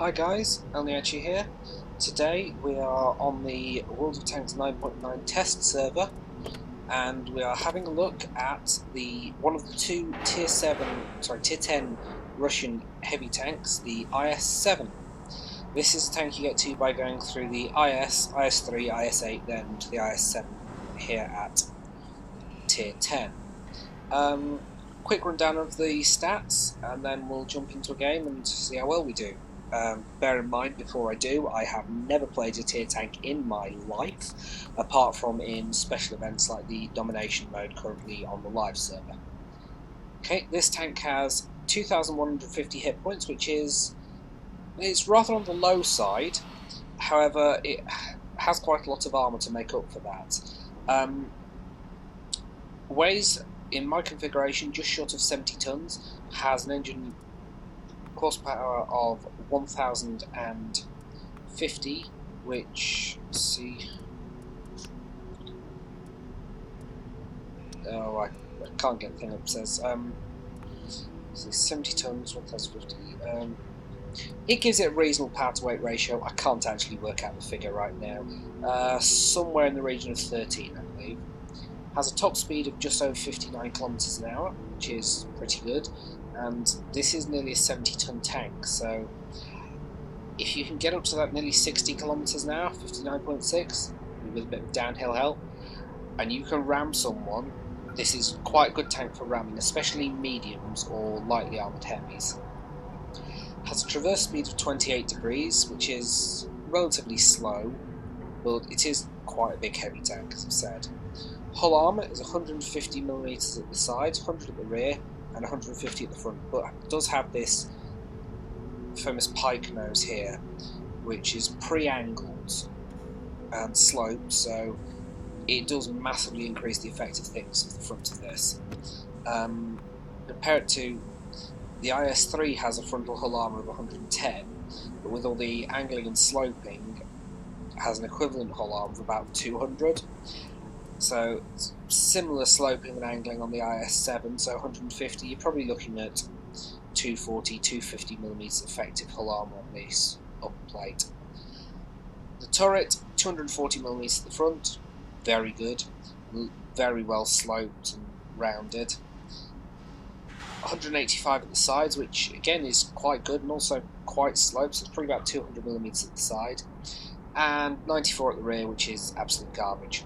Hi guys, Elneache here. Today we are on the World of Tanks 9.9 test server and we are having a look at one of the two tier 10 Russian heavy tanks, the IS-7. This is a tank you get to by going through the IS, IS-3, IS-8, then to the IS-7 here at tier 10. Quick rundown of the stats and then we'll jump into a game and see how well we do. Bear in mind, before I do, I have never played a tier tank in my life, apart from in special events like the domination mode currently on the live server. Okay, this tank has 2,150 hit points, which it's rather on the low side. However, it has quite a lot of armour to make up for that. Weighs, in my configuration, just short of 70 tons, has an engine horsepower of 1,050, which, let's see, oh, I can't get the thing up, it says, 70 tons, 1,050, it gives it a reasonable power to weight ratio. I can't actually work out the figure right now, somewhere in the region of 13, I believe. Has a top speed of just over 59 kilometers an hour, which is pretty good. And this is nearly a 70-ton tank, so if you can get up to that nearly 60 kilometers an hour, 59.6, with a bit of downhill help, and you can ram someone, this is quite a good tank for ramming, especially mediums or lightly armoured heavies. Has a traverse speed of 28 degrees, which is relatively slow, but it is quite a big heavy tank, as I've said. Hull armour is 150mm at the sides, 100 at the rear, and 150 at the front, but it does have this famous pike nose here, which is pre-angled and sloped, so it does massively increase the effective thickness of the front of this. Compare it to the IS-3 has a frontal hull armour of 110, but with all the angling and sloping, has an equivalent hull armour of about 200. So similar sloping and angling on the IS-7, so 150, you're probably looking at 240, 250mm effective hull armour on this upper plate. The turret, 240mm at the front, very good, very well sloped and rounded. 185 at the sides, which again is quite good and also quite sloped, so it's probably about 200mm at the side. And 94 at the rear, which is absolute garbage.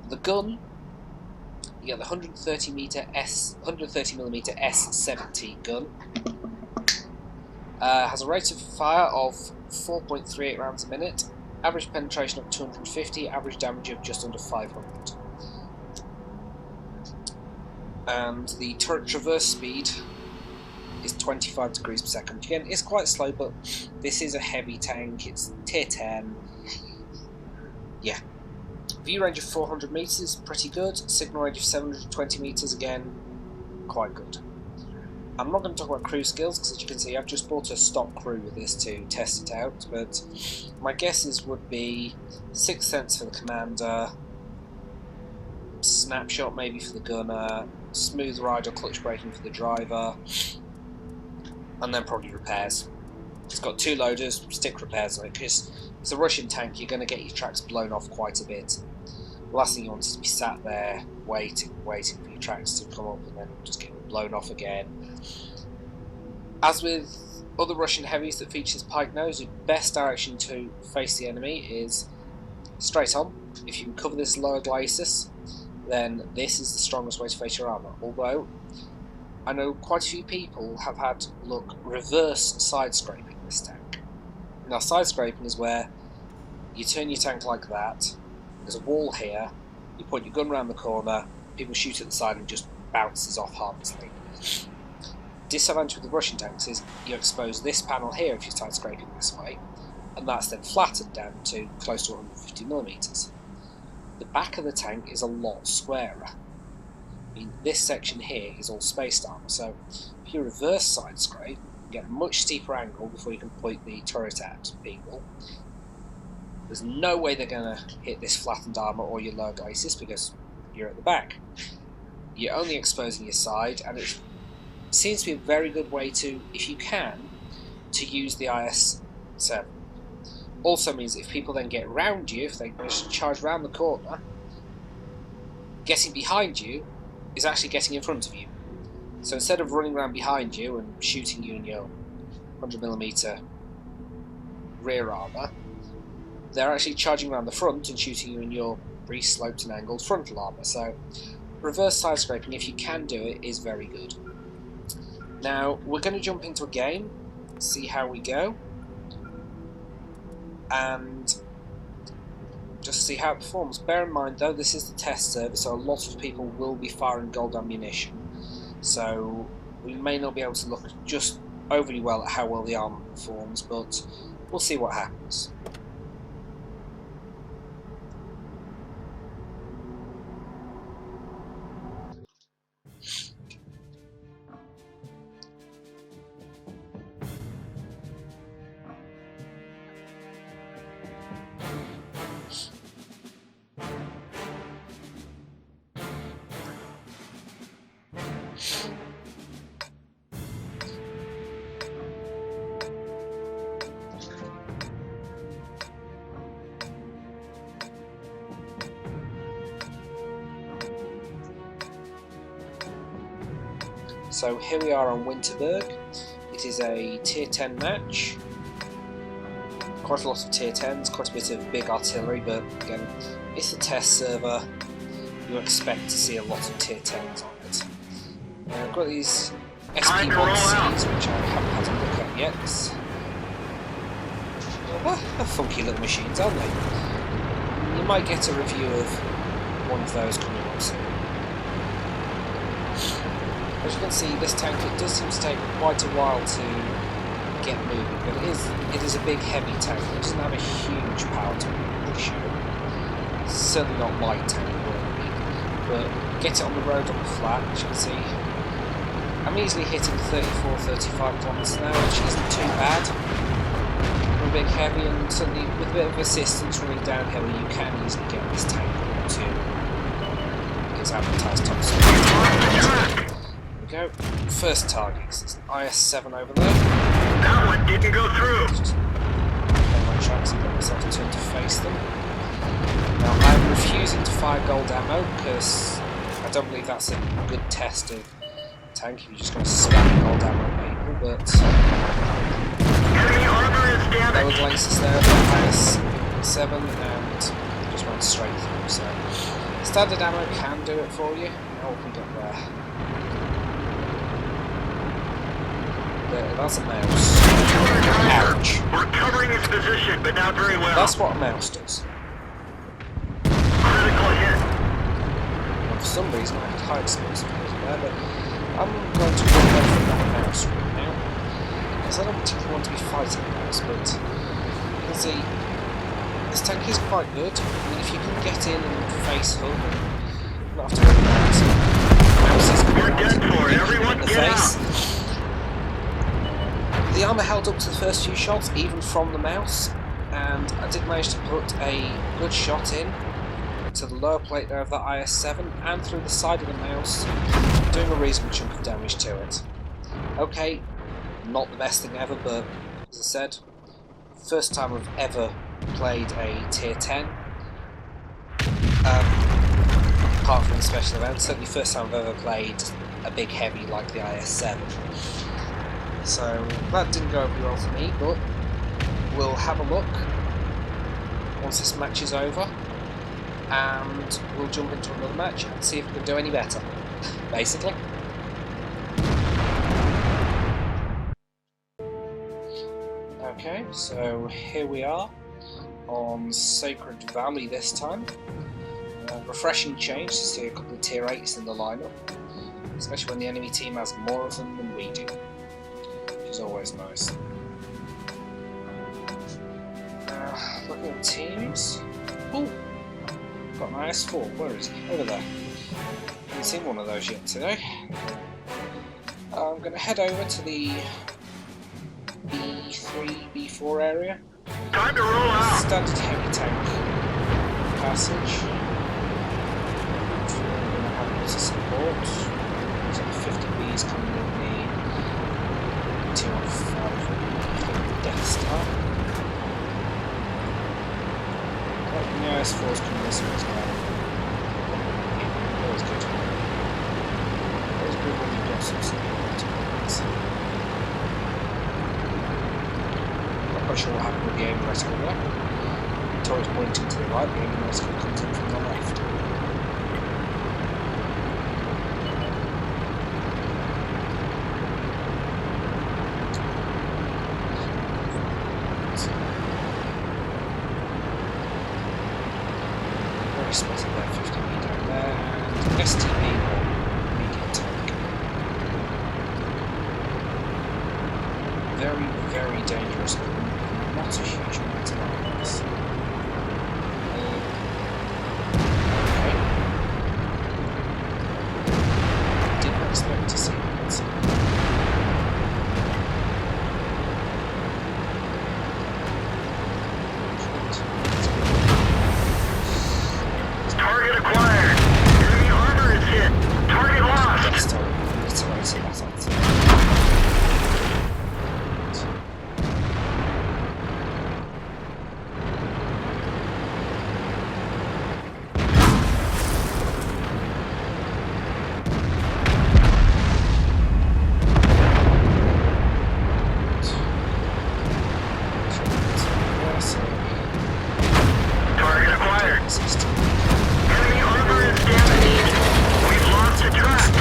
The gun, you get the 130mm S70 gun. Has a rate of fire of 4.38 rounds a minute, average penetration of 250, average damage of just under 500. And the turret traverse speed is 25 degrees per second. Again, it's quite slow, but this is a heavy tank, it's tier 10. Yeah. View range of 400 meters, pretty good. Signal range of 720 meters, again, quite good. I'm not going to talk about crew skills, because as you can see, I've just bought a stock crew with this to test it out, but my guesses would be Sixth Sense for the commander, Snapshot maybe for the gunner, Smooth Ride or clutch braking for the driver, and then probably repairs. It's got two loaders, stick repairs on it, because it's a Russian tank, you're going to get your tracks blown off quite a bit. The last thing you want is to be sat there waiting for your tracks to come up and then just get blown off again. As with other Russian heavies that features pike nose, your best direction to face the enemy is straight on. If you can cover this lower glacis, then this is the strongest way to face your armour. Although, I know quite a few people have had reverse side scraping this tank. Now, side scraping is where you turn your tank like that, there's a wall here, you point your gun around the corner, people shoot at the side and it just bounces off harmlessly. Disadvantage with the Russian tanks is you expose this panel here if you side scraping this way, and that's then flattened down to close to 150mm. The back of the tank is a lot squarer. I mean, this section here is all spaced armour, so if you reverse side scrape, you get a much steeper angle before you can point the turret at people. There's no way they're going to hit this flattened armour or your lower glacis because you're at the back. You're only exposing your side, and it seems to be a very good way to, if you can, to use the IS-7. Also means if people then get round you, if they manage to charge round the corner, getting behind you is actually getting in front of you. So instead of running around behind you and shooting you in your 100mm rear armour, they're actually charging around the front and shooting you in your pre-sloped and angled frontal armour. So reverse side scraping, if you can do it, is very good. Now we're going to jump into a game, see how we go, and just see how it performs. Bear in mind though, this is the test server, so a lot of people will be firing gold ammunition, so we may not be able to look just overly well at how well the armour performs, but we'll see what happens. So here we are on Winterberg. It is a tier 10 match. Quite a lot of tier 10s, quite a bit of big artillery, but again, it's a test server. You expect to see a lot of tier 10s on it. I've got these SP1Cs, which I haven't had a look at yet. Well, they're funky little machines, aren't they? You might get a review of one of those coming up soon. As you can see, this tank, it does seem to take quite a while to get moving, but it is a big heavy tank. It doesn't have a huge power to ratio. It's certainly not my tank, but get it on the road on the flat, as you can see. I'm easily hitting 34-35 kilometers an hour, which isn't too bad for a big heavy, and certainly with a bit of assistance running downhill, you can easily get this tank up to its advertised top speed. Go. First target, it's an IS-7 over there. That one didn't go through. Just on my tracks and get myself to turn to face them. Now I'm refusing to fire gold ammo because I don't believe that's a good test of tank if you're just going to spam gold ammo at people, but Enemy armor is there damaged. was laces there, the IS-7, and just went straight through. So standard ammo can do it for you. Now we can get there. That's a mouse. Ouch. We're covering its position, but not very well. That's what a mouse does. Critical hit. And for some reason I had high explosive there, but I'm going to run away from that mouse right now. Because I don't particularly want to be fighting a mouse, but you can see this tank is quite good. I mean, if you can get in and face hub and not have to worry about it. Mouse is We're dead for it. Everyone in the get face. out. The armour held up to the first few shots, even from the mouse, and I did manage to put a good shot in to the lower plate there of the IS-7 and through the side of the mouse, doing a reasonable chunk of damage to it. Okay, not the best thing ever, but as I said, first time I've ever played a tier 10. Apart from the special event, certainly first time I've ever played a big heavy like the IS-7. So that didn't go over well for me, but we'll have a look once this match is over, and we'll jump into another match and see if we can do any better, basically. Okay, so here we are on Sacred Valley this time. Refreshing change to see a couple of tier 8s in the lineup, especially when the enemy team has more of them than we do. Is always nice. Looking at teams. Oh, got an IS-4. Where is he? Over there. Haven't seen one of those yet today. I'm going to head over to the B3, B4 area. Time to roll out. Standard heavy tank passage. I'm going to have lots of support. There's like 50 Bs coming in the 2 on 5. Yeah, IS4's coming this way as well. Always good. Always good when you've got some support. Not quite sure what happened with the aim right over there. The turret's pointing to the right, the aim right comes in from the left. Spotted there, 50 me down there, and STB medium tank. Very, very dangerous, but not a huge amount of armors. Okay. Didn't expect to see that. Target acquired. Enemy armor is hit. Target lost. That's obliterating that answer. Target acquired. Enemy armor is damaged. We've lost the track.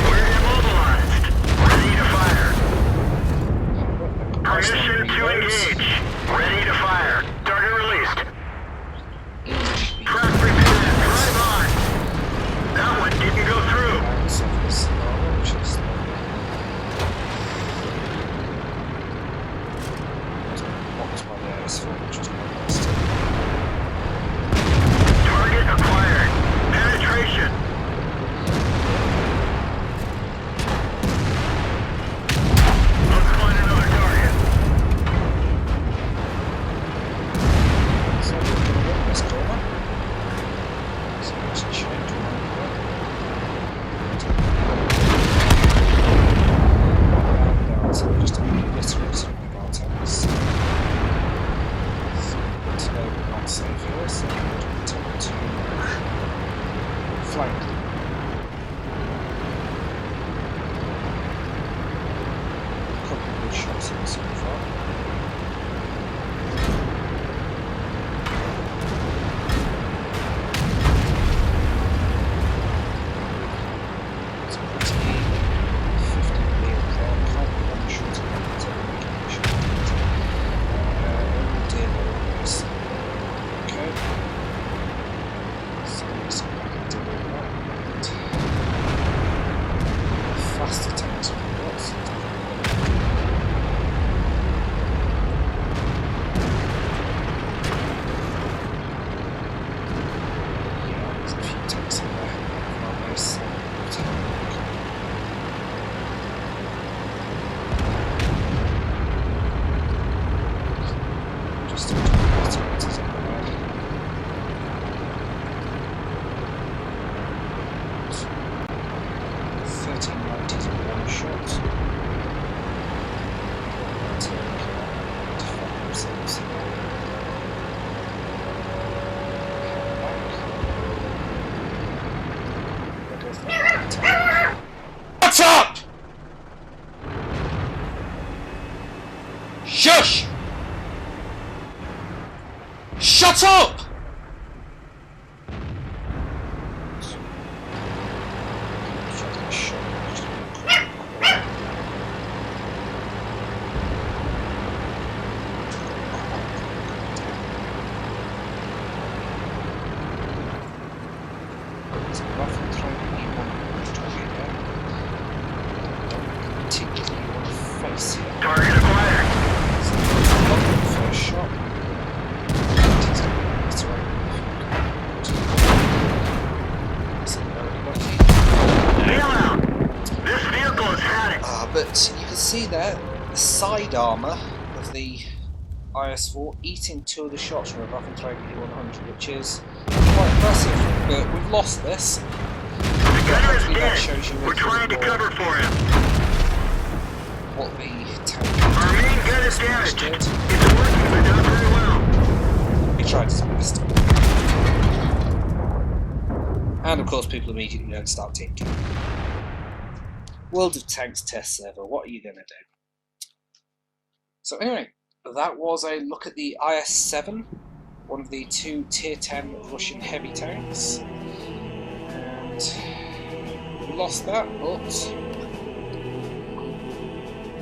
We're immobilized. Ready to fire. Permission to engage. Ready to fire. Target released. Track prepared. Drive on. That one didn't go through. Target acquired. Penetration. Let's find another target. Flank. Couple of good shots in so far. It's pretty 50 million there. Can't be one shot at that. Oh dear, there it is. Okay. So let's see if I can do all that. Faster tanks we've got. Yeah, there's a few tanks in there. On this just a couple of meters in the way. 1390s in one shot. Defend themselves here. What's up? Shush! Shut up! Target acquired. First shot. Nail out. This vehicle has had it. But you can see there the side armour of the IS4 eating 2 of the shots from a Waffenträger E100, which is quite impressive. But we've lost this. The gunner is That shows you dead. We're trying to cover for him. what the tank Our main gun is damaged. did. It's working, but not very well. He tried his best. And of course people immediately don't start tinking. World of Tanks test server, what are you going to do? So anyway, that was a look at the IS-7, one of the 2 Tier 10 Russian heavy tanks. And we lost that, but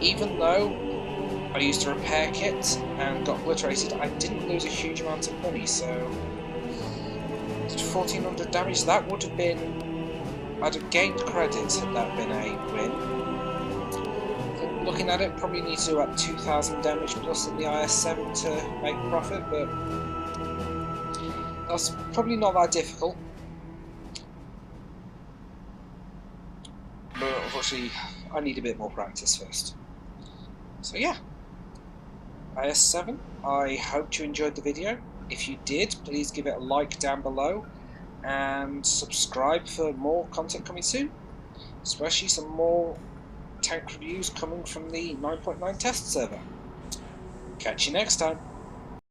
even though I used a repair kit and got obliterated, I didn't lose a huge amount of money, so 1400 damage, that would have been, I'd have gained credit had that been a win. I think looking at it, probably need to do about 2000 damage plus in the IS-7 to make profit, but that's probably not that difficult. But unfortunately, I need a bit more practice first. So yeah, IS-7, I hope you enjoyed the video. If you did, please give it a like down below and subscribe for more content coming soon, especially some more tank reviews coming from the 9.9 test server. Catch you next time.